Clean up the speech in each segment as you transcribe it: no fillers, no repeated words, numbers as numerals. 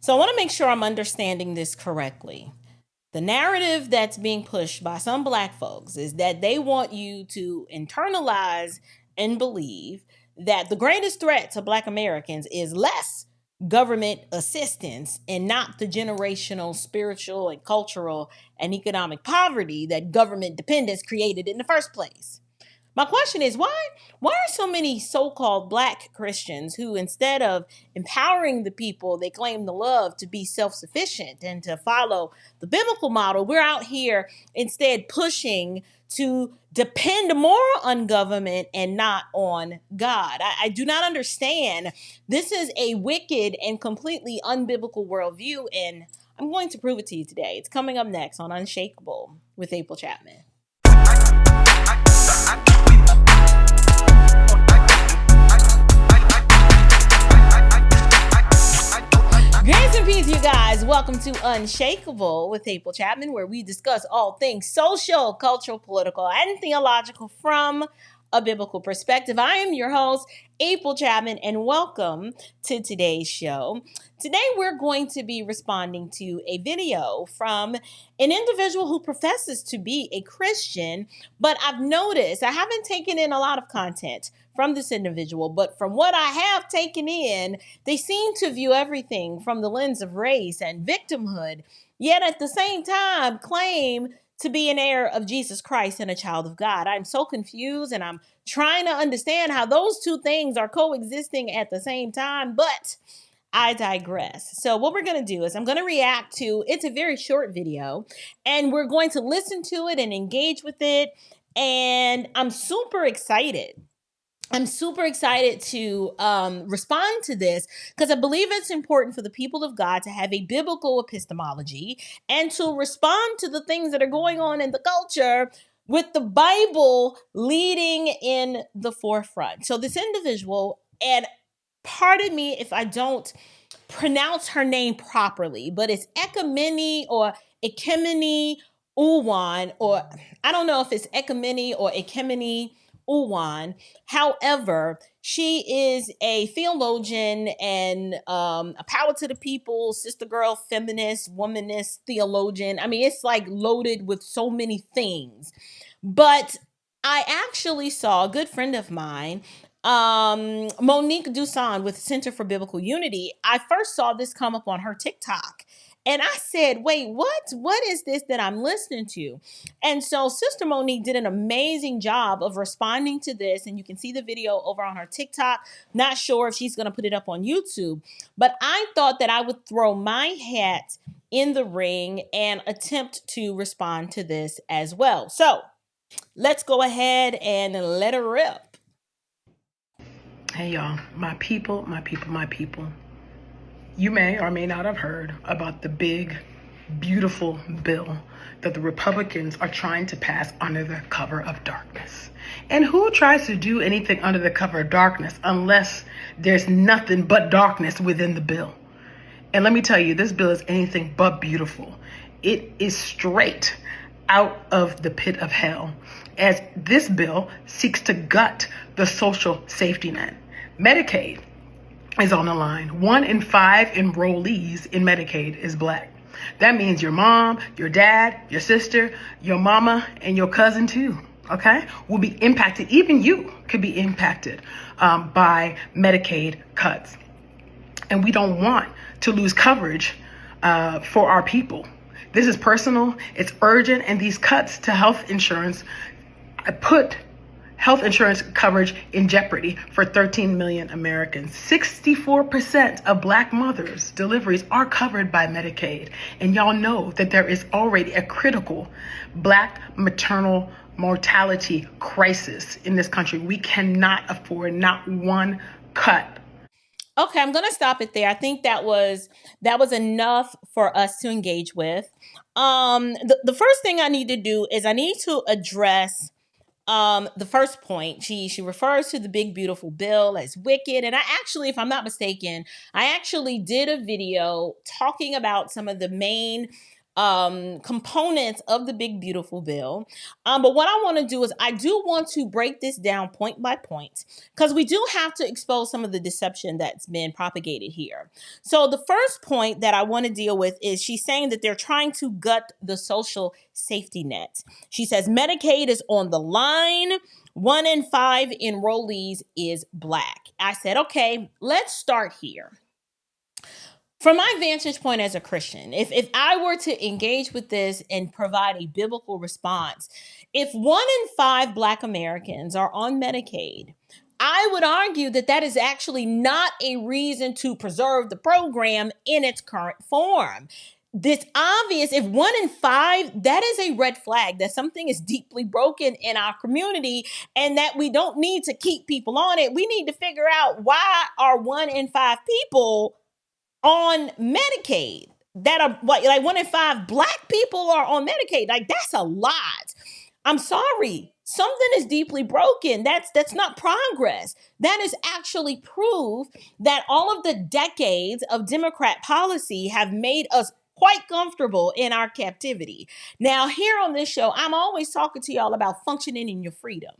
So I want to make sure I'm understanding this correctly. The narrative that's being pushed by some Black folks is that they want you to internalize and believe that the greatest threat to Black Americans is less government assistance and not the generational, spiritual, and cultural and economic poverty that government dependence created in the first place. My question is why are so many so-called Black Christians who, instead of empowering the people they claim to love to be self-sufficient and to follow the biblical model, we're out here instead pushing to depend more on government and not on God? I do not understand. This is a wicked and completely unbiblical worldview, and I'm going to prove it to you today. It's coming up next on Unshakable with April Chapman. Grace and peace, you guys. Welcome to Unshakable with April Chapman, where we discuss all things social, cultural, political, and theological from a biblical perspective. I am your host, April Chapman, and welcome to today's show. Today, we're going to be responding to a video from an individual who professes to be a Christian, but I've noticed I haven't taken in a lot of content from this individual, but from what I have taken in, they seem to view everything from the lens of race and victimhood, yet at the same time claim to be an heir of Jesus Christ and a child of God. I'm so confused, and I'm trying to understand how those two things are coexisting at the same time, but I digress. So what we're going to do is I'm going to react to, it's a very short video, and we're going to listen to it and engage with it, and I'm super excited. I'm super excited to respond to this because I believe it's important for the people of God to have a biblical epistemology and to respond to the things that are going on in the culture with the Bible leading in the forefront. So this individual, and pardon me if I don't pronounce her name properly, but it's Ekamini or Ekemini Uwan, or I don't know if it's Ekamini or Ekemini Uwan. However, she is a theologian and a power to the people, sister girl, feminist, womanist, theologian. I mean, it's like loaded with so many things. But I actually saw a good friend of mine, Monique Duson with Center for Biblical Unity. I first saw this come up on her TikTok. And I said, wait, what? What is this that I'm listening to? And so Sister Monique did an amazing job of responding to this. And you can see the video over on her TikTok. Not sure if she's going to put it up on YouTube. But I thought that I would throw my hat in the ring and attempt to respond to this as well. So let's go ahead and let her rip. Hey, y'all. My people. You may or may not have heard about the big, beautiful bill that the Republicans are trying to pass under the cover of darkness. And who tries to do anything under the cover of darkness unless there's nothing but darkness within the bill? And let me tell you, this bill is anything but beautiful. It is straight out of the pit of hell, as this bill seeks to gut the social safety net. Medicaid is on the line. 1 in 5 enrollees in Medicaid is Black. That means your mom, your dad, your sister, your mama, and your cousin too, okay, will be impacted. Even you could be impacted by Medicaid cuts. And we don't want to lose coverage for our people. This is personal, it's urgent, and these cuts to health insurance put health insurance coverage in jeopardy for 13 million Americans. 64% of Black mothers' deliveries are covered by Medicaid. And y'all know that there is already a critical Black maternal mortality crisis in this country. We cannot afford not one cut. Okay, I'm going to stop it there. I think that was enough for us to engage with. The first thing I need to do is I need to address the first point. She refers to the big beautiful bill as wicked, and I actually, if I'm not mistaken, I actually did a video talking about some of the main components of the big beautiful bill. But what I want to do is I do want to break this down point by point, because we do have to expose some of the deception that's been propagated here. So the first point that I want to deal with is she's saying that they're trying to gut the social safety net. She says Medicaid is on the line. 1 in 5 enrollees is Black. I said, okay, let's start here. From my vantage point as a Christian, if I were to engage with this and provide a biblical response, if 1 in 5 Black Americans are on Medicaid, I would argue that that is actually not a reason to preserve the program in its current form. It's obvious if 1 in 5, that is a red flag that something is deeply broken in our community and that we don't need to keep people on it. We need to figure out why are 1 in 5 people on Medicaid that are like 1 in 5 Black people are on Medicaid. Like, that's a lot. I'm sorry. Something is deeply broken. That's not progress. That is actually proof that all of the decades of Democrat policy have made us quite comfortable in our captivity. Now, here on this show, I'm always talking to y'all about functioning in your freedom.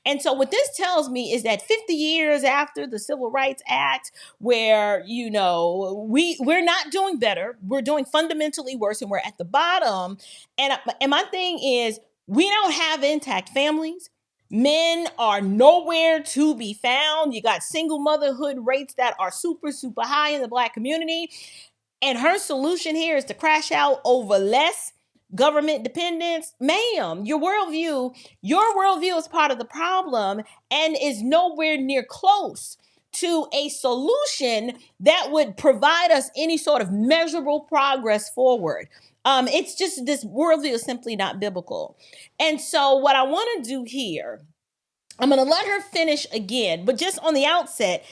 And so what this tells me is that 50 years after the Civil Rights Act, where, we're not doing better, we're doing fundamentally worse, and we're at the bottom. And my thing is, we don't have intact families. Men are nowhere to be found. You got single motherhood rates that are super, super high in the Black community. And her solution here is to crash out over less government dependence. Ma'am, your worldview is part of the problem and is nowhere near close to a solution that would provide us any sort of measurable progress forward. It's just, this worldview is simply not biblical. And so what I want to do here, I'm going to let her finish again, but just on the outset,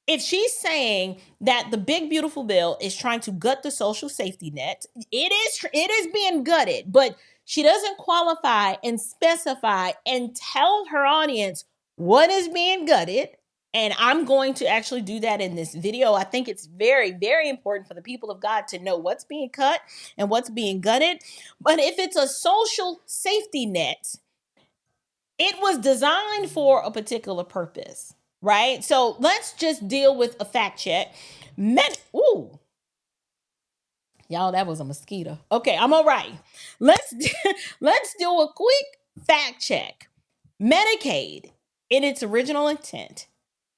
if she's saying that the big beautiful bill is trying to gut the social safety net, it is being gutted, but she doesn't qualify and specify and tell her audience what is being gutted. And I'm going to actually do that in this video. I think it's very, very important for the people of God to know what's being cut and what's being gutted. But if it's a social safety net, it was designed for a particular purpose. Right? So let's just deal with a fact check. Ooh. Y'all, that was a mosquito. Okay, I'm all right. Let's do a quick fact check. Medicaid, in its original intent,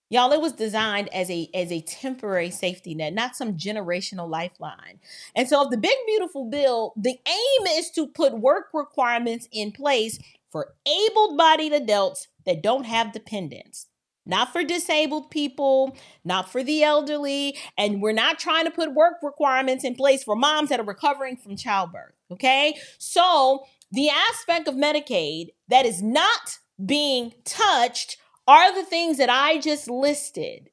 y'all, it was designed as a temporary safety net, not some generational lifeline. And so if the big beautiful bill, the aim is to put work requirements in place for able-bodied adults that don't have dependents. Not for disabled people, not for the elderly, and we're not trying to put work requirements in place for moms that are recovering from childbirth, okay? So the aspect of Medicaid that is not being touched are the things that I just listed.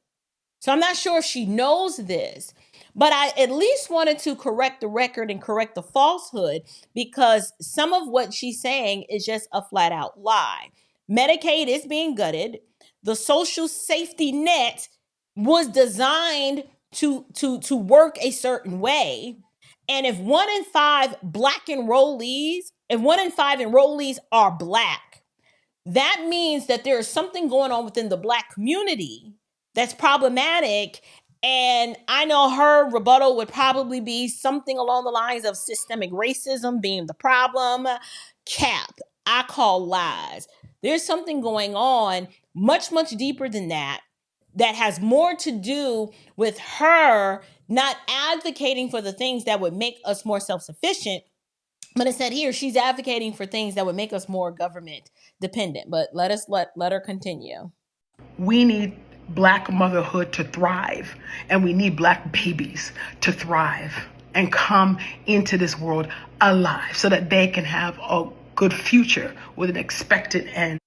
So I'm not sure if she knows this, but I at least wanted to correct the record and correct the falsehood, because some of what she's saying is just a flat out lie. Medicaid is being gutted. The social safety net was designed to work a certain way. And if 1 in 5 Black enrollees, if 1 in 5 enrollees are Black, that means that there is something going on within the Black community that's problematic. And I know her rebuttal would probably be something along the lines of systemic racism being the problem. Cap, I call lies. There's something going on much, much deeper than that has more to do with her not advocating for the things that would make us more self-sufficient. But instead here, she's advocating for things that would make us more government dependent. But let her continue. We need Black motherhood to thrive, and we need Black babies to thrive and come into this world alive so that they can have a good future with an expected end.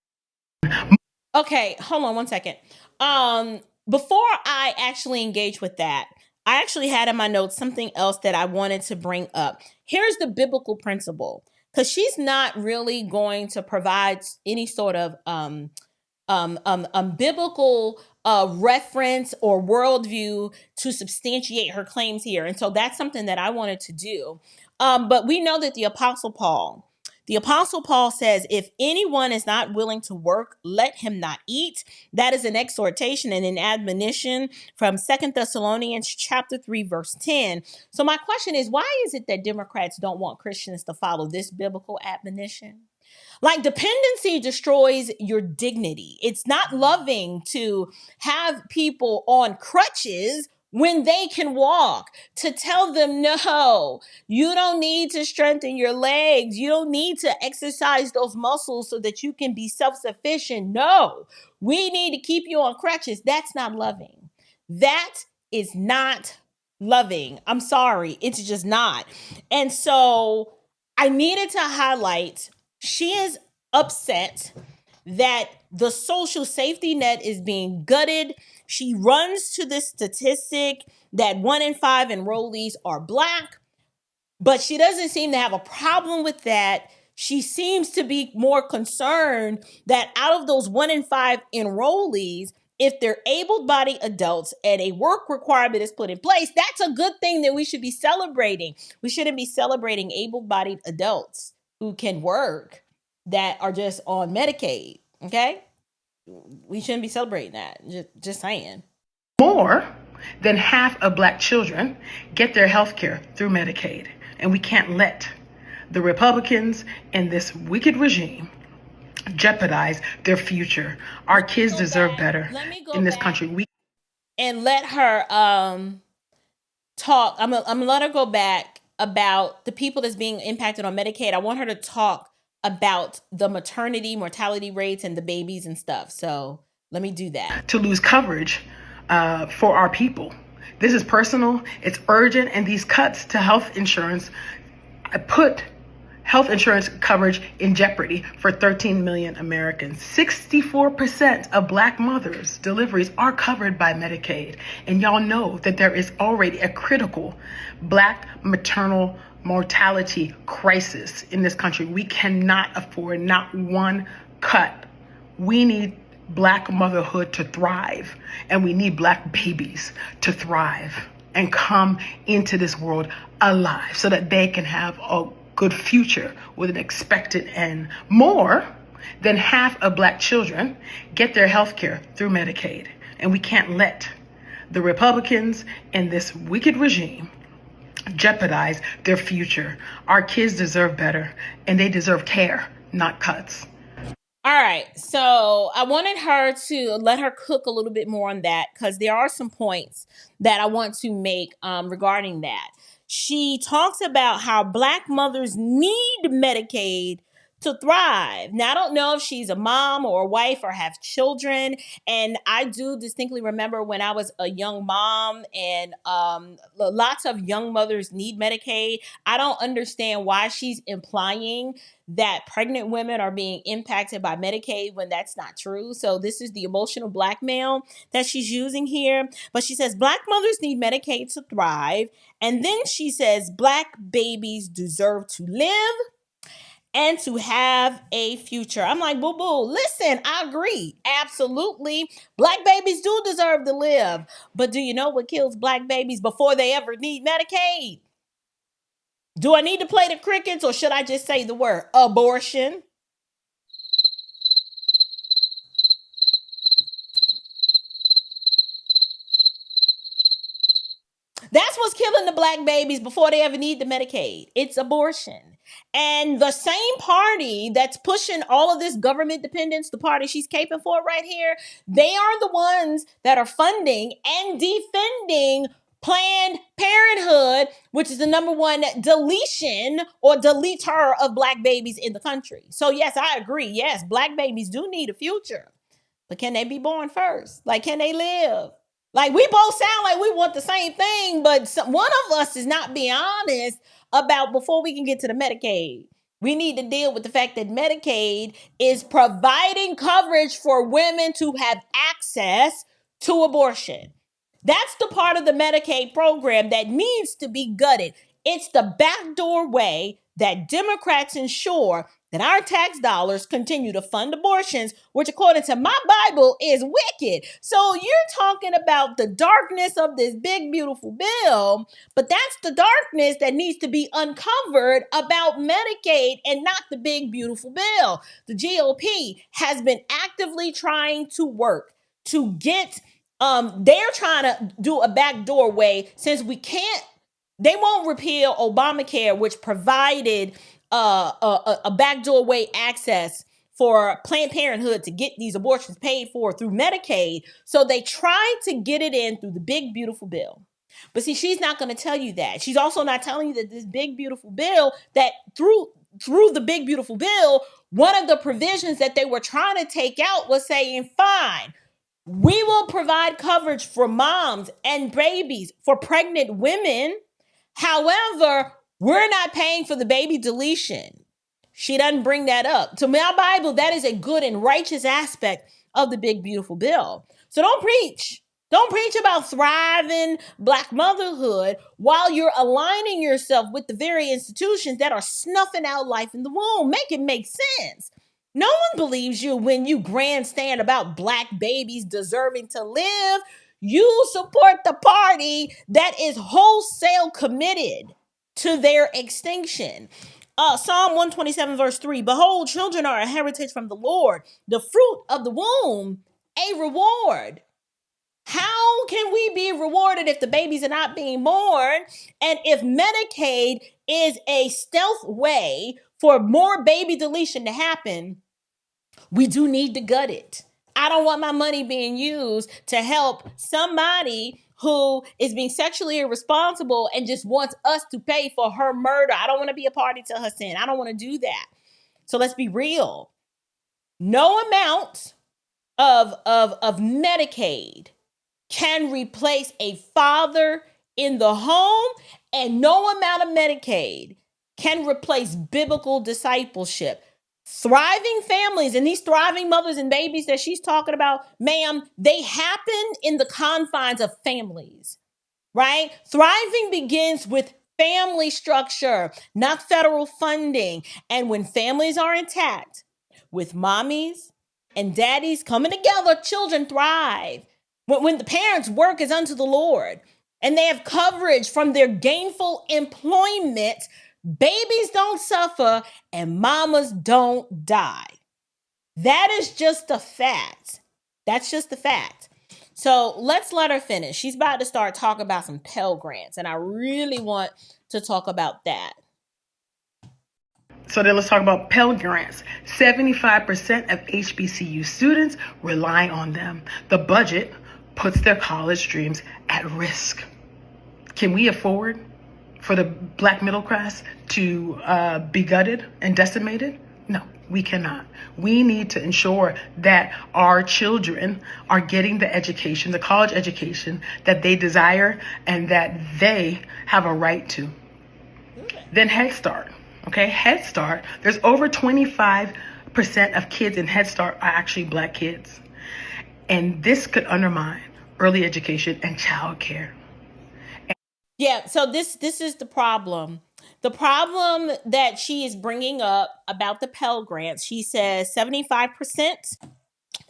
Okay, hold on one second. Before I actually engage with that, I actually had in my notes something else that I wanted to bring up. Here's the biblical principle, because she's not really going to provide any sort of biblical reference or worldview to substantiate her claims here. And so that's something that I wanted to do. But we know that the Apostle Paul says, if anyone is not willing to work, let him not eat. That is an exhortation and an admonition from 2 Thessalonians chapter 3, verse 10. So my question is, why is it that Democrats don't want Christians to follow this biblical admonition? Like, dependency destroys your dignity. It's not loving to have people on crutches when they can walk, to tell them, no, you don't need to strengthen your legs. You don't need to exercise those muscles so that you can be self-sufficient. No, we need to keep you on crutches. That's not loving. That is not loving. I'm sorry. It's just not. And so I needed to highlight, she is upset that the social safety net is being gutted. She runs to this statistic that 1 in 5 enrollees are Black, but she doesn't seem to have a problem with that. She seems to be more concerned that out of those 1 in 5 enrollees, if they're able-bodied adults and a work requirement is put in place, that's a good thing that we should be celebrating. We shouldn't be celebrating able-bodied adults who can work that are just on Medicaid, okay? We shouldn't be celebrating that. Just saying. More than half of Black children get their health care through Medicaid. And we can't let the Republicans and this wicked regime jeopardize their future. Our kids deserve better in this country. And let her talk. I'm gonna let her go back about the people that's being impacted on Medicaid. I want her to talk about the maternity, mortality rates, and the babies and stuff. So let me do that. To lose coverage for our people. This is personal, it's urgent, and these cuts to health insurance put health insurance coverage in jeopardy for 13 million Americans. 64% of Black mothers' deliveries are covered by Medicaid. And y'all know that there is already a critical Black maternal mortality crisis in this country. We cannot afford not one cut. We need Black motherhood to thrive, and we need Black babies to thrive and come into this world alive so that they can have a good future with an expected end. More than half of Black children get their health care through Medicaid, and we can't let the Republicans and this wicked regime jeopardize their future. Our kids deserve better, and they deserve care, not cuts. All right, so I wanted her to let her cook a little bit more on that, because there are some points that I want to make regarding that. She talks about how Black mothers need Medicaid to thrive. Now, I don't know if she's a mom or a wife or have children. And I do distinctly remember when I was a young mom, and lots of young mothers need Medicaid. I don't understand why she's implying that pregnant women are being impacted by Medicaid when that's not true. So this is the emotional blackmail that she's using here. But she says Black mothers need Medicaid to thrive. And then she says Black babies deserve to live and to have a future. I'm like, boo boo, listen, I agree. Absolutely. Black babies do deserve to live. But do you know what kills Black babies before they ever need Medicaid? Do I need to play the crickets, or should I just say the word abortion? That's what's killing the Black babies before they ever need the Medicaid. It's abortion. And the same party that's pushing all of this government dependence, the party she's caping for right here, they are the ones that are funding and defending Planned Parenthood, which is the number one deletion or deleter of Black babies in the country. So yes, I agree. Yes, Black babies do need a future. But can they be born first? Like, can they live? Like, we both sound like we want the same thing, but one of us is not being honest about before we can get to the Medicaid. We need to deal with the fact that Medicaid is providing coverage for women to have access to abortion. That's the part of the Medicaid program that needs to be gutted. It's the backdoor way that Democrats ensure that our tax dollars continue to fund abortions, which according to my Bible is wicked. So you're talking about the darkness of this big, beautiful bill, but that's the darkness that needs to be uncovered about Medicaid and not the big, beautiful bill. The GOP has been actively trying to work to get, they're trying to do a backdoor way since they won't repeal Obamacare, which provided a backdoor way access for Planned Parenthood to get these abortions paid for through Medicaid. So they tried to get it in through the big, beautiful bill. But see, she's not going to tell you that. She's also not telling you that this big, beautiful bill, that through the big, beautiful bill, one of the provisions that they were trying to take out was saying, fine, we will provide coverage for moms and babies, for pregnant women. However, we're not paying for the baby deletion. She doesn't bring that up. To my Bible, that is a good and righteous aspect of the big, beautiful bill. So don't preach. Don't preach about thriving Black motherhood while you're aligning yourself with the very institutions that are snuffing out life in the womb. Make it make sense. No one believes you when you grandstand about Black babies deserving to live. You support the party that is wholesale committed to their extinction. Psalm 127 verse 3, behold, children are a heritage from the Lord, the fruit of the womb, a reward. How can we be rewarded if the babies are not being born? And if Medicaid is a stealth way for more baby deletion to happen, we do need to gut it. I don't want my money being used to help somebody who is being sexually irresponsible and just wants us to pay for her murder. I don't want to be a party to her sin. I don't want to do that. So let's be real. No amount of Medicaid can replace a father in the home, and no amount of Medicaid can replace biblical discipleship. Thriving families and these thriving mothers and babies that she's talking about, ma'am, they happen in the confines of families, right? Thriving begins with family structure, not federal funding. And when families are intact, with mommies and daddies coming together, children thrive. When the parents' work is unto the Lord and they have coverage from their gainful employment, babies don't suffer and mamas don't die. That is just a fact. That's just a fact. So let's let her finish. She's about to start talking about some Pell Grants, and I really want to talk about that. So then let's talk about Pell Grants. 75% of HBCU students rely on them. The budget puts their college dreams at risk. Can we afford for the Black middle class to be gutted and decimated? No, we cannot. We need to ensure that our children are getting the education, the college education that they desire and that they have a right to. Then Head Start. Okay, Head Start, there's over 25% of kids in Head Start are actually Black kids. And this could undermine early education and child care. Yeah, so this is the problem. The problem that she is bringing up about the Pell Grants, she says 75%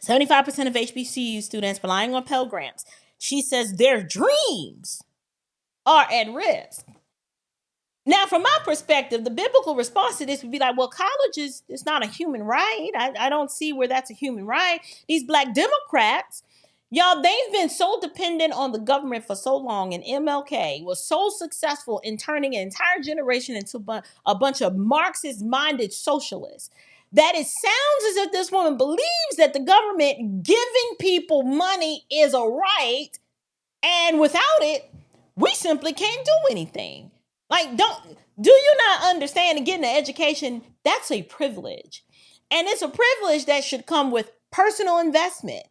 of HBCU students relying on Pell Grants. She says their dreams are at risk. Now, from my perspective, the biblical response to this would be like, well, college is not a human right. I don't see where that's a human right. These Black Democrats, y'all, they've been so dependent on the government for so long, and MLK was so successful in turning an entire generation into a bunch of Marxist-minded socialists that it sounds as if this woman believes that the government giving people money is a right, and without it, we simply can't do anything. Like, do you not understand that getting an education, that's a privilege. And it's a privilege that should come with personal investment,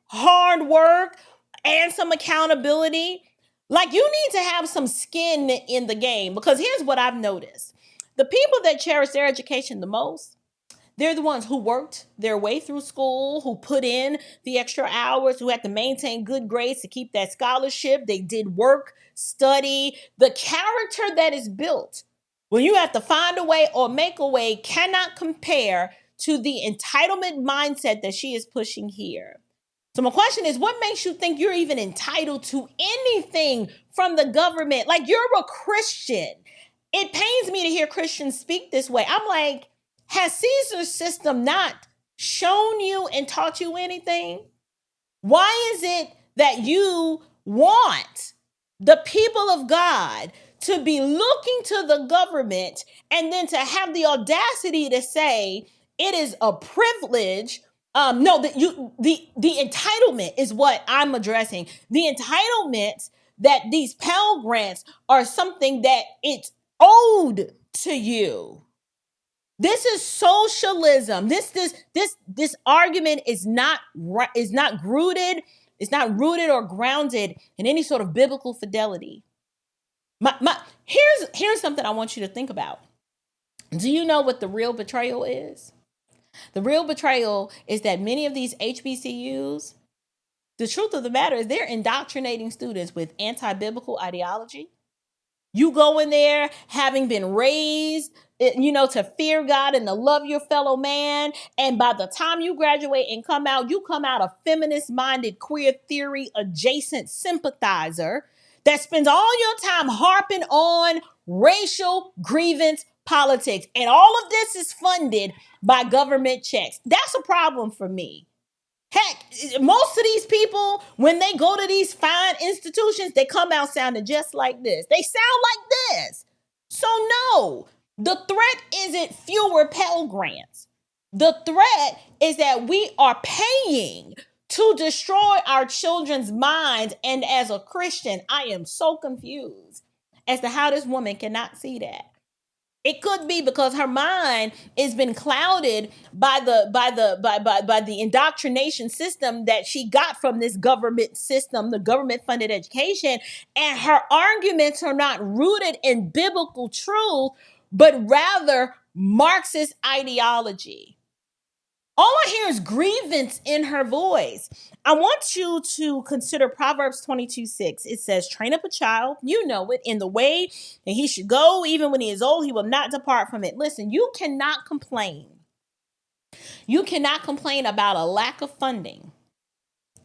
hard work, and some accountability. Like, you need to have some skin in the game, because here's what I've noticed. The people that cherish their education the most, they're the ones who worked their way through school, who put in the extra hours, who had to maintain good grades to keep that scholarship. They did work, study. The character that is built when you have to find a way or make a way, cannot compare to the entitlement mindset that she is pushing here. So my question is, what makes you think you're even entitled to anything from the government? Like, you're a Christian. It pains me to hear Christians speak this way. I'm like, has Caesar's system not shown you and taught you anything? Why is it that you want the people of God to be looking to the government and then to have the audacity to say it is a privilege? No, the entitlement is what I'm addressing. The entitlement that these Pell Grants are something that it's owed to you. This is socialism. This argument is not rooted. It's not rooted or grounded in any sort of biblical fidelity. Here's something I want you to think about. Do you know what the real betrayal is? The real betrayal is that many of these HBCUs, the truth of the matter is they're indoctrinating students with anti-biblical ideology. You go in there having been raised, to fear God and to love your fellow man. And by the time you graduate and you come out a feminist-minded, queer theory adjacent sympathizer that spends all your time harping on racial grievance politics. And all of this is funded by government checks. That's a problem for me. Heck, most of these people, when they go to these fine institutions, they come out sounding just like this. They sound like this. So no, the threat isn't fewer Pell Grants. The threat is that we are paying to destroy our children's minds. And as a Christian, I am so confused as to how this woman cannot see that. It could be because her mind has been clouded by the indoctrination system that she got from this government system, the government funded education, and her arguments are not rooted in biblical truth, but rather Marxist ideology. All I hear is grievance in her voice. I want you to consider Proverbs 22:6. It says, train up a child, you know it, in the way that he should go. Even when he is old, he will not depart from it. Listen, you cannot complain. You cannot complain about a lack of funding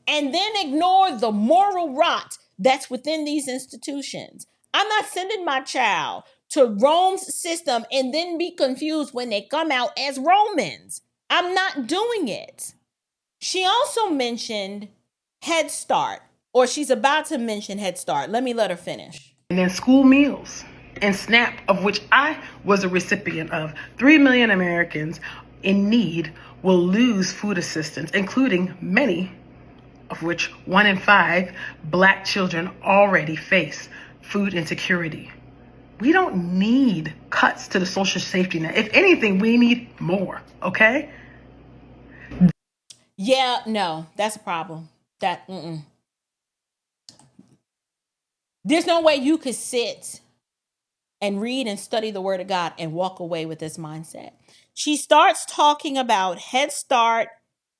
and then ignore the moral rot that's within these institutions. I'm not sending my child to Rome's system and then be confused when they come out as Romans. I'm not doing it. She also mentioned Head Start, or she's about to mention Head Start. Let her finish. And then school meals and SNAP, of which I was a recipient of. 3 million Americans in need will lose food assistance, including many of which 1 in 5 Black children already face food insecurity. We don't need cuts to the social safety net. If anything, we need more, okay? Yeah, no, that's a problem. There's no way you could sit and read and study the Word of God and walk away with this mindset. She starts talking about Head Start,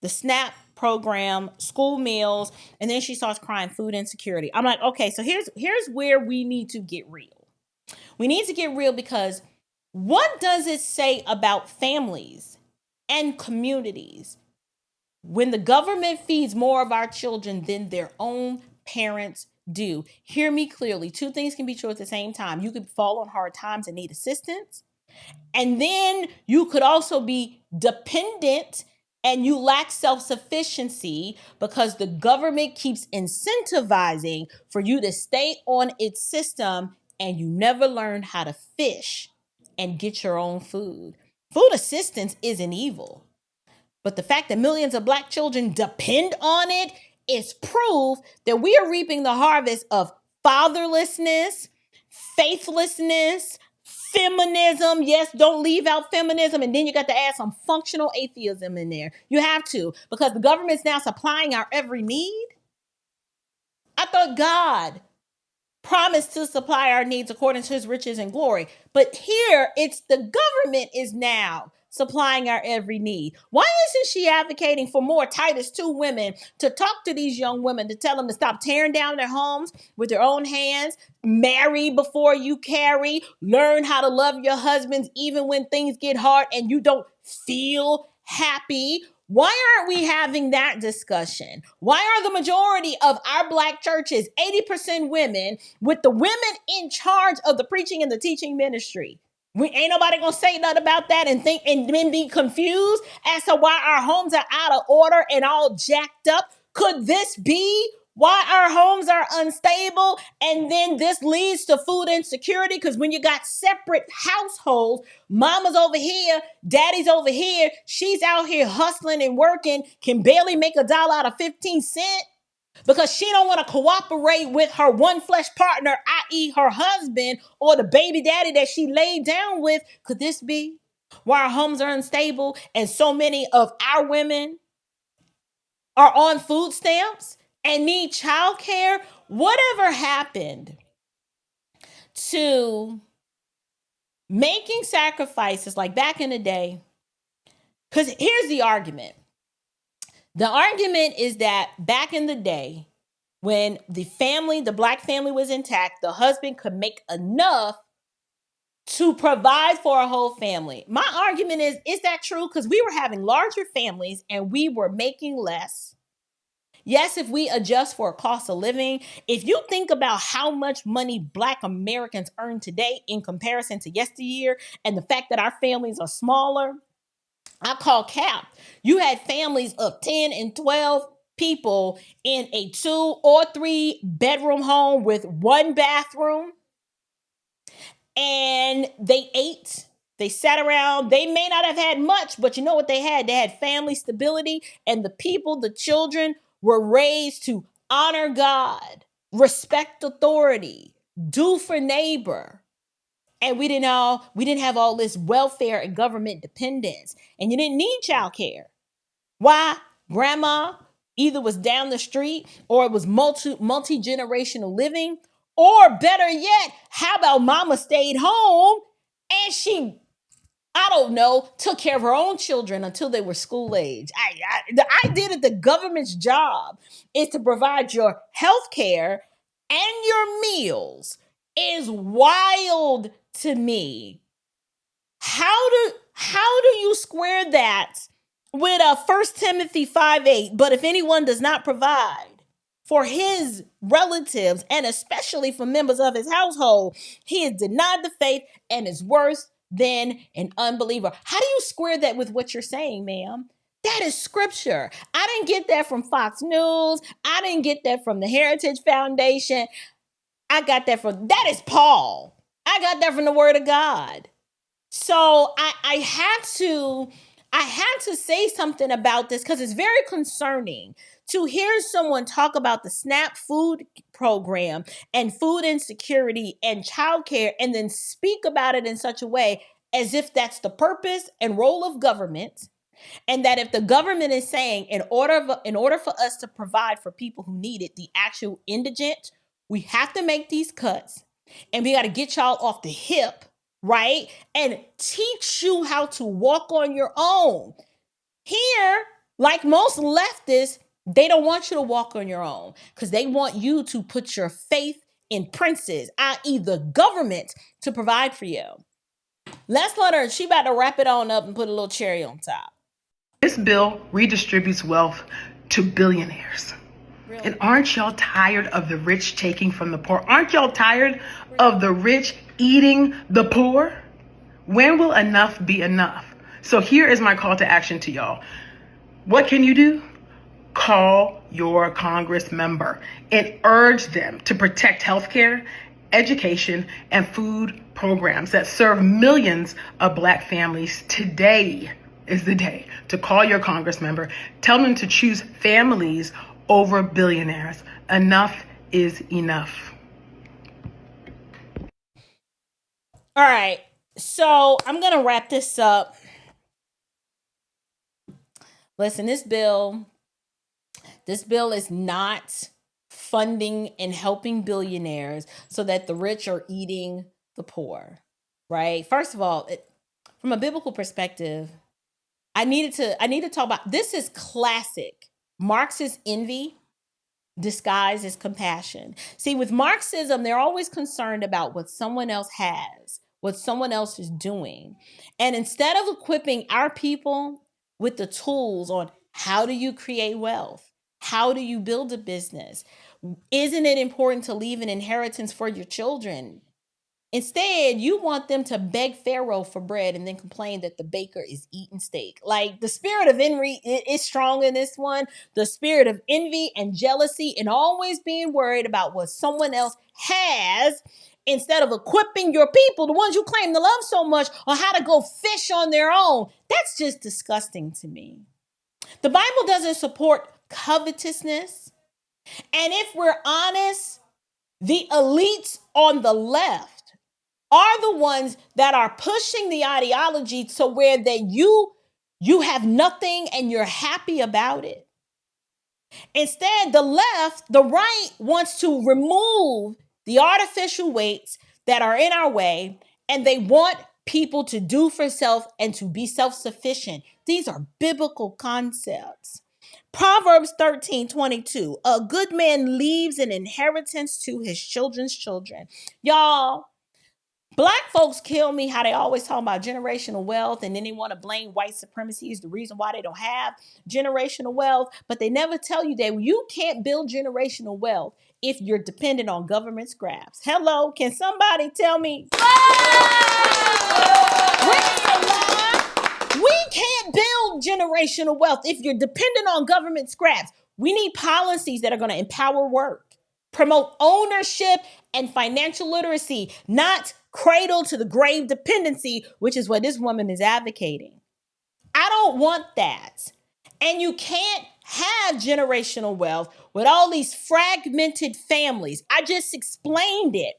the SNAP program, school meals, and then she starts crying food insecurity. I'm like, okay, so here's where we need to get real. We need to get real because what does it say about families and communities when the government feeds more of our children than their own parents do? Hear me clearly. Two things can be true at the same time. You could fall on hard times and need assistance. And then you could also be dependent and you lack self-sufficiency because the government keeps incentivizing for you to stay on its system and you never learn how to fish and get your own food. Food assistance isn't evil. But the fact that millions of Black children depend on it is proof that we are reaping the harvest of fatherlessness, faithlessness, feminism. Yes, don't leave out feminism. And then you got to add some functional atheism in there. You have to, because the government's now supplying our every need. I thought God promised to supply our needs according to his riches and glory. But here, it's the government is now supplying our every need. Why isn't she advocating for more Titus 2 women to talk to these young women, to tell them to stop tearing down their homes with their own hands, marry before you carry, learn how to love your husbands even when things get hard and you don't feel happy? Why aren't we having that discussion? Why are the majority of our Black churches 80% women, with the women in charge of the preaching and the teaching ministry? We ain't nobody gonna say nothing about that and think and then be confused as to why our homes are out of order and all jacked up. Could this be why our homes are unstable? And then this leads to food insecurity, because when you got separate households, mama's over here, daddy's over here, she's out here hustling and working, can barely make $1 out of 15 cents because she don't want to cooperate with her one flesh partner, i.e. her husband or the baby daddy that she laid down with. Could this be why our homes are unstable and so many of our women are on food stamps and need childcare? Whatever happened to making sacrifices like back in the day? Because here's the argument. The argument is that back in the day, when the Black family was intact, the husband could make enough to provide for a whole family. My argument is that true? Because we were having larger families and we were making less. Yes, if we adjust for a cost of living, if you think about how much money Black Americans earn today in comparison to yesteryear, and the fact that our families are smaller, I call cap. You had families of 10 and 12 people in a 2 or 3 bedroom home with 1 bathroom, and they ate, they sat around, they may not have had much, but you know what they had? They had family stability, and the children were raised to honor God, respect authority, do for neighbor. And we didn't have all this welfare and government dependence, and you didn't need childcare. Why? Grandma either was down the street, or it was multi-generational living, or better yet, how about mama stayed home and she, I don't know, took care of her own children until they were school age. The idea that the government's job is to provide your health care and your meals is wild to me. How do you square that with 1 Timothy 5:8? But if anyone does not provide for his relatives, and especially for members of his household, he is denied the faith and is worse than an unbeliever. How do you square that with what you're saying, ma'am? That is scripture. I didn't get that from Fox News. I didn't get that from the Heritage Foundation. That is Paul. I got that from the Word of God. So I had to say something about this, because it's very concerning to hear someone talk about the SNAP food program and food insecurity and childcare, and then speak about it in such a way as if that's the purpose and role of government. And that if the government is saying, in order for us to provide for people who need it, the actual indigent, we have to make these cuts, and we got to get y'all off the hip, right? And teach you how to walk on your own. Here, like most leftists, they don't want you to walk on your own, because they want you to put your faith in princes, i.e. the government, to provide for you. Let's let her, she about to wrap it on up and put a little cherry on top. This bill redistributes wealth to billionaires. Really? And aren't y'all tired of the rich taking from the poor? Aren't y'all tired of the rich eating the poor? When will enough be enough? So here is my call to action to y'all. What can you do? Call your Congress member and urge them to protect healthcare, education, and food programs that serve millions of Black families. Today is the day to call your Congress member. Tell them to choose families over billionaires. Enough is enough. All right. So I'm going to wrap this up. Listen, this bill is not funding and helping billionaires so that the rich are eating the poor, right? First of all, from a biblical perspective, I need to talk about this. Is classic Marxist envy disguised as compassion. See, with Marxism, they're always concerned about what someone else has, what someone else is doing. And instead of equipping our people with the tools on how do you create wealth, how do you build a business, isn't it important to leave an inheritance for your children? Instead, you want them to beg Pharaoh for bread and then complain that the baker is eating steak. Like, the spirit of envy is strong in this one. The spirit of envy and jealousy and always being worried about what someone else has instead of equipping your people, the ones you claim to love so much, on how to go fish on their own. That's just disgusting to me. The Bible doesn't support covetousness. And if we're honest, the elites on the left are the ones that are pushing the ideology to where that you have nothing and you're happy about it. Instead, the right wants to remove the artificial weights that are in our way, and they want people to do for self and to be self-sufficient. These are biblical concepts. Proverbs 13:22. A good man leaves an inheritance to his children's children. Y'all, Black folks kill me how they always talk about generational wealth, and then they want to blame white supremacy as the reason why they don't have generational wealth, but they never tell you that you can't build generational wealth if you're dependent on government scraps. Hello, can somebody tell me? We can't build generational wealth if you're dependent on government scraps. We need policies that are going to empower work, promote ownership and financial literacy, not cradle to the grave dependency, which is what this woman is advocating. I don't want that. And you can't have generational wealth with all these fragmented families. I just explained it.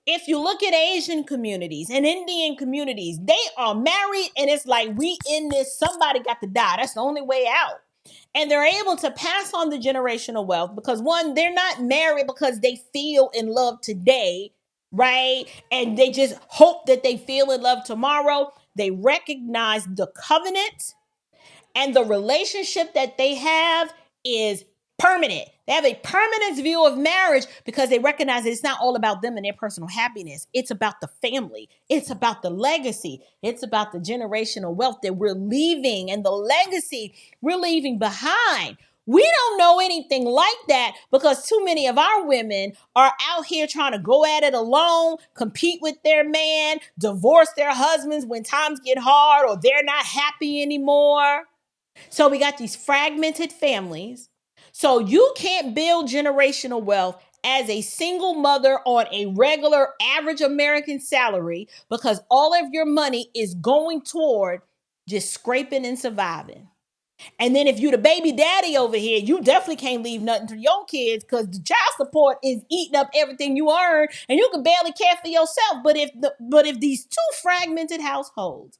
If you look at Asian communities and Indian communities, they are married and it's like, we in this, somebody got to die. That's the only way out. And they're able to pass on the generational wealth because, one, they're not married because they feel in love today, right? And they just hope that they feel in love tomorrow. They recognize the covenant and the relationship that they have is permanent. They have a permanent view of marriage because they recognize that it's not all about them and their personal happiness. It's about the family. It's about the legacy. It's about the generational wealth that we're leaving and the legacy we're leaving behind. We don't know anything like that because too many of our women are out here trying to go at it alone, compete with their man, divorce their husbands when times get hard or they're not happy anymore. So we got these fragmented families. So you can't build generational wealth as a single mother on a regular average American salary because all of your money is going toward just scraping and surviving. And then if you're the baby daddy over here, you definitely can't leave nothing to your kids because the child support is eating up everything you earn and you can barely care for yourself. But if these two fragmented households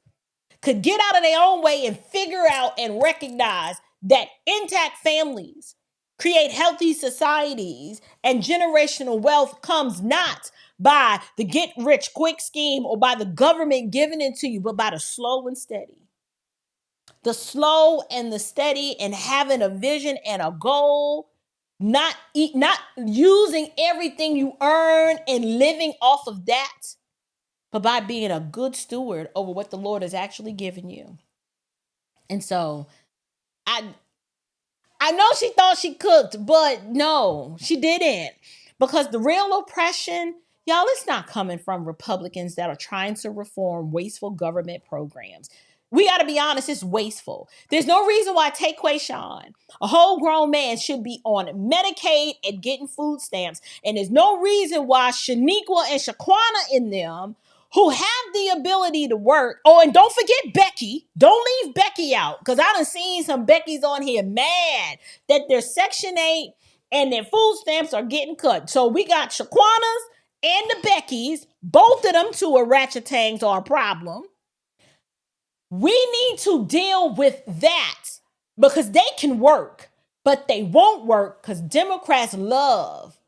could get out of their own way and figure out and recognize that intact families create healthy societies and generational wealth comes not by the get rich quick scheme or by the government giving it to you, but by the slow and steady. The slow and the steady and having a vision and a goal, not using everything you earn and living off of that, but by being a good steward over what the Lord has actually given you. And so I know she thought she cooked, but no, she didn't. Because the real oppression, y'all, it's not coming from Republicans that are trying to reform wasteful government programs. We got to be honest, it's wasteful. There's no reason why Taquayshawn, a whole grown man, should be on Medicaid and getting food stamps. And there's no reason why Shaniqua and Shaquana in them, who have the ability to work. Oh, and don't forget Becky. Don't leave Becky out. Because I done seen some Beckys on here mad that their Section 8 and their food stamps are getting cut. So we got Shaquanas and the Beckys. Both of them two orangutans are a problem. We need to deal with that because they can work. but they won't work because Democrats love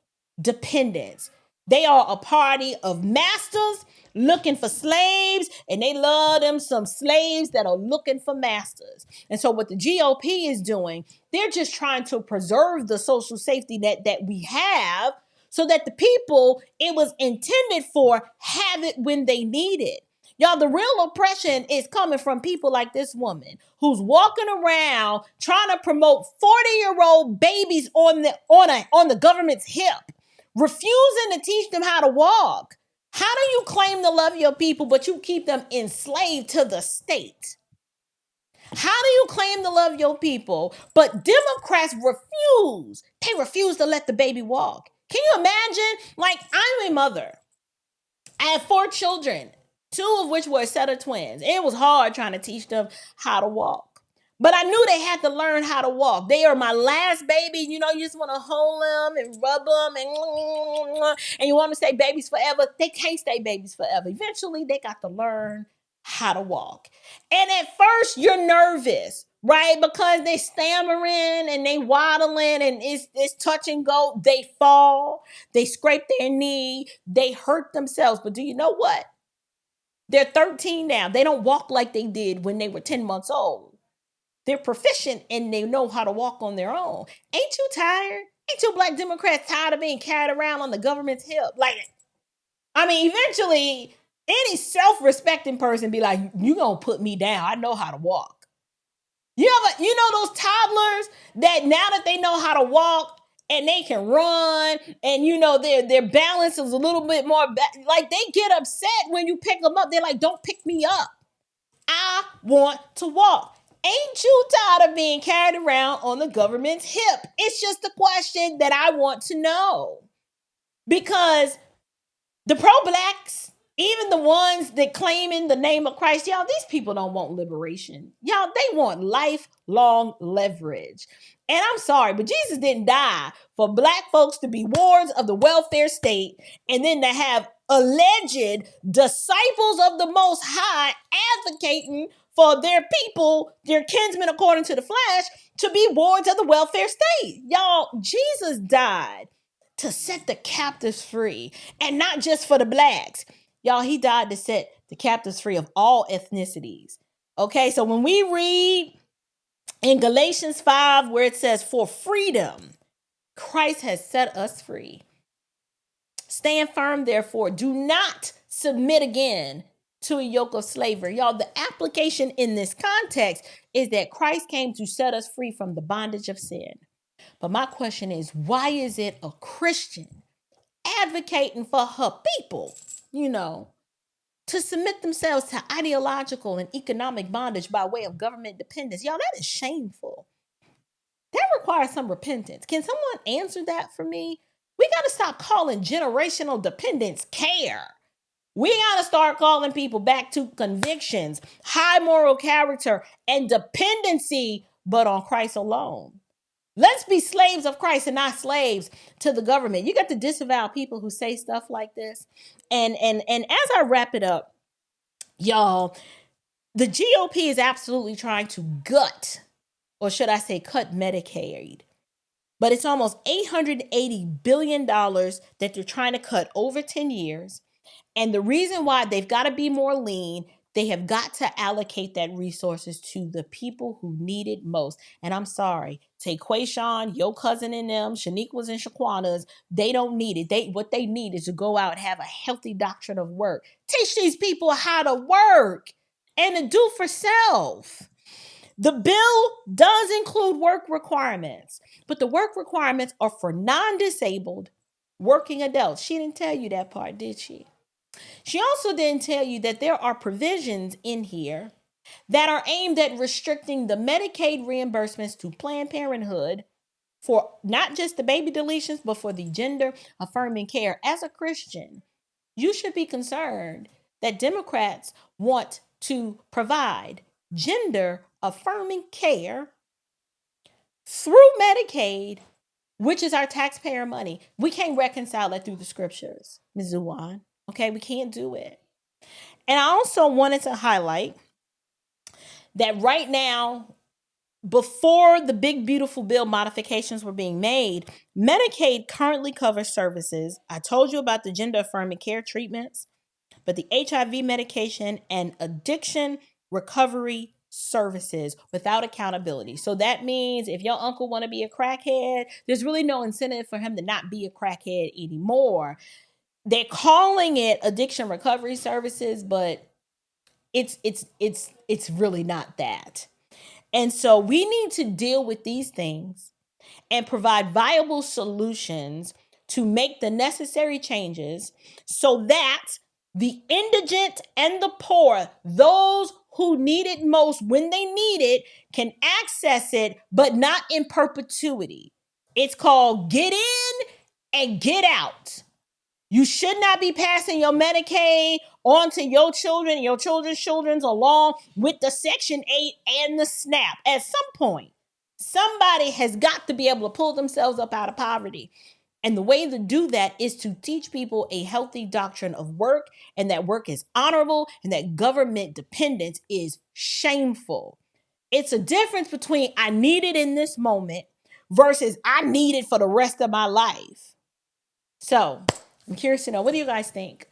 dependents. They are a party of masters looking for slaves, and they love them some slaves that are looking for masters. And so what the GOP is doing, they're just trying to preserve the social safety that we have so that the people it was intended for have it when they need it. Y'all, the real oppression is coming from people like this woman who's walking around trying to promote 40-year-old babies on the government's hip, refusing to teach them how to walk. How do you claim to love your people, but you keep them enslaved to the state? How do you claim to love your people, but Democrats refuse? They refuse to let the baby walk. Can you imagine? Like, I'm a mother. I have 4 children, 2 of which were a set of twins. It was hard trying to teach them how to walk. But I knew they had to learn how to walk. They are my last baby. You know, you just want to hold them and rub them and you want to stay babies forever. They can't stay babies forever. Eventually, they got to learn how to walk. And at first, you're nervous, right? Because they stammering and they waddling and it's touch and go. They fall. They scrape their knee. They hurt themselves. But do you know what? They're 13 now. They don't walk like they did when they were 10 months old. They're proficient and they know how to walk on their own. Ain't you tired? Ain't you black Democrats tired of being carried around on the government's hip? Like, I mean, eventually, any self-respecting person be like, you gonna put me down. I know how to walk. You know those toddlers that now that they know how to walk and they can run and you know their balance is a little bit more like they get upset when you pick them up. They're like, don't pick me up. I want to walk. Ain't you tired of being carried around on the government's hip? It's just a question that I want to know. Because the pro-blacks, even the ones that claim in the name of Christ, y'all, these people don't want liberation. Y'all, they want lifelong leverage. And I'm sorry, but Jesus didn't die for black folks to be wards of the welfare state and then to have alleged disciples of the Most High advocating for their people, their kinsmen according to the flesh, to be wards of the welfare state. Y'all, Jesus died to set the captives free, and not just for the blacks. Y'all, he died to set the captives free of all ethnicities. Okay, so when we read in Galatians 5, where it says, for freedom, Christ has set us free. Stand firm, therefore. Do not submit again to a yoke of slavery. Y'all, the application in this context is that Christ came to set us free from the bondage of sin. But my question is, why is it a Christian advocating for her people, to submit themselves to ideological and economic bondage by way of government dependence? Y'all, that is shameful. That requires some repentance. Can someone answer that for me? We got to stop calling generational dependence care. We got to start calling people back to convictions, high moral character, and dependency, but on Christ alone. Let's be slaves of Christ and not slaves to the government. You got to disavow people who say stuff like this. And as I wrap it up, y'all, the GOP is absolutely trying to gut, or should I say cut Medicaid. But it's almost $880 billion that they're trying to cut over 10 years. And the reason why they've got to be more lean, they have got to allocate that resources to the people who need it most. And I'm sorry, take Quayshawn, your cousin and them, Shaniqua's and Shaquana's, they don't need it. What they need is to go out and have a healthy doctrine of work. Teach these people how to work and to do for self. The bill does include work requirements, but the work requirements are for non-disabled working adults. She didn't tell you that part, did she? She also didn't tell you that there are provisions in here that are aimed at restricting the Medicaid reimbursements to Planned Parenthood for not just the baby deletions, but for the gender affirming care. As a Christian, you should be concerned that Democrats want to provide gender affirming care through Medicaid, which is our taxpayer money. We can't reconcile that through the scriptures, Ms. Zuwan. Okay, we can't do it. And I also wanted to highlight that right now, before the big beautiful bill modifications were being made, Medicaid currently covers services. I told you about the gender affirming care treatments, but the HIV medication and addiction recovery services without accountability. So that means if your uncle want to be a crackhead, there's really no incentive for him to not be a crackhead anymore. They're calling it addiction recovery services, but it's really not that. And so we need to deal with these things and provide viable solutions to make the necessary changes so that the indigent and the poor, those who need it most when they need it, can access it, but not in perpetuity. It's called get in and get out. You should not be passing your Medicaid on to your children, your children's children, along with the Section 8 and the SNAP. At some point, somebody has got to be able to pull themselves up out of poverty. And the way to do that is to teach people a healthy doctrine of work, and that work is honorable, and that government dependence is shameful. It's a difference between I need it in this moment versus I need it for the rest of my life. So I'm curious to know, what do you guys think?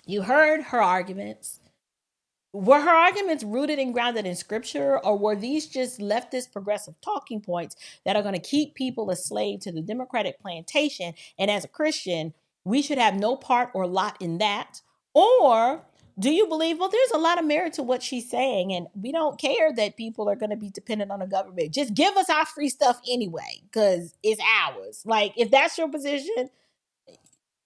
You heard her arguments. Were her arguments rooted and grounded in scripture, or were these just leftist progressive talking points that are going to keep people a slave to the Democratic plantation? And as a Christian, we should have no part or lot in that. Or do you believe, well, there's a lot of merit to what she's saying, and we don't care that people are going to be dependent on the government. Just give us our free stuff anyway, because it's ours. Like, if that's your position,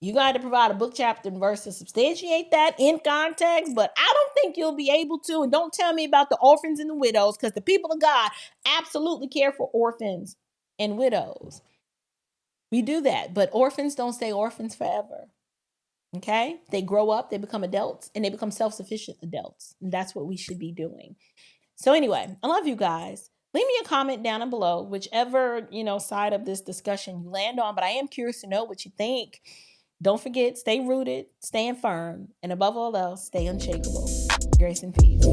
you got to provide a book, chapter, and verse to substantiate that in context, but I don't think you'll be able to. And don't tell me about the orphans and the widows, because the people of God absolutely care for orphans and widows. We do that, but orphans don't stay orphans forever. Okay? They grow up, they become adults, and they become self-sufficient adults. And that's what we should be doing. So anyway, I love you guys. Leave me a comment down below, whichever, side of this discussion you land on, but I am curious to know what you think. Don't forget, stay rooted, stay firm, and above all else, stay unshakable. Grace and peace.